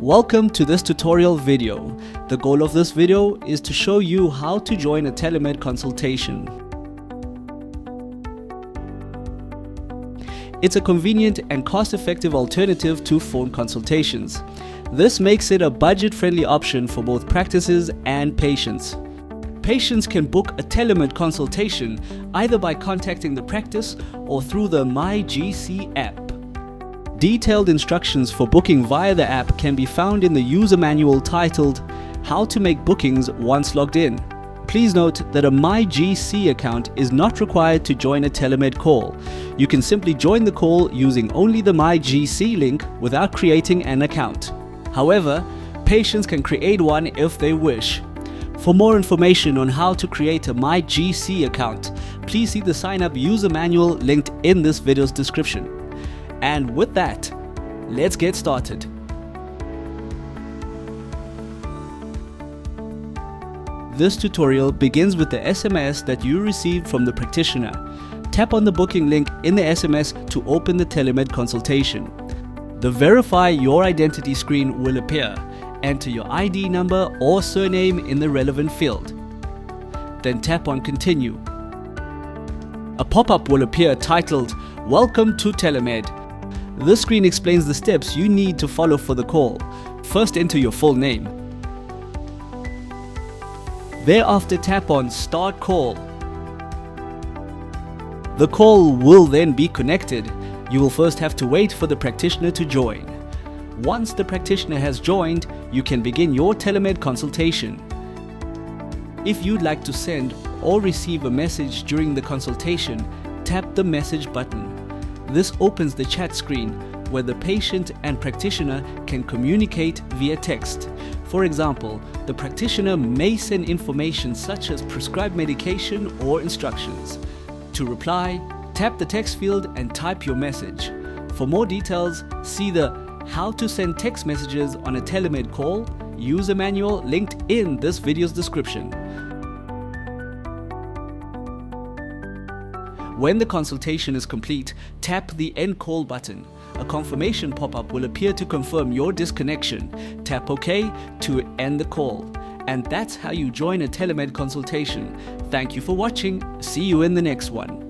Welcome to this tutorial video. The goal of this video is to show you how to join a Telemed consultation. It's a convenient and cost-effective alternative to phone consultations. This makes it a budget-friendly option for both practices and patients. Patients can book a Telemed consultation either by contacting the practice or through the myGC app. Detailed instructions for booking via the app can be found in the user manual titled How to Make Bookings Once Logged In. Please note that a myGC account is not required to join a Telemed call. You can simply join the call using only the myGC link without creating an account. However, patients can create one if they wish. For more information on how to create a myGC account, please see the sign up user manual linked in this video's description. And with that, let's get started. This tutorial begins with the SMS that you received from the practitioner. Tap on the booking link in the SMS to open the Telemed consultation. The Verify Your Identity screen will appear. Enter your ID number or surname in the relevant field. Then tap on Continue. A pop-up will appear titled Welcome to Telemed. This screen explains the steps you need to follow for the call. First, enter your full name. Thereafter, tap on Start Call. The call will then be connected. You will first have to wait for the practitioner to join. Once the practitioner has joined, you can begin your Telemed consultation. If you'd like to send or receive a message during the consultation, tap the message button. This opens the chat screen where the patient and practitioner can communicate via text. For example, the practitioner may send information such as prescribed medication or instructions. To reply, tap the text field and type your message. For more details, see the How to Send Text Messages on a Telemed Call user manual linked in this video's description. When the consultation is complete, tap the End Call button. A confirmation pop-up will appear to confirm your disconnection. Tap OK to end the call. And that's how you join a Telemed consultation. Thank you for watching. See you in the next one.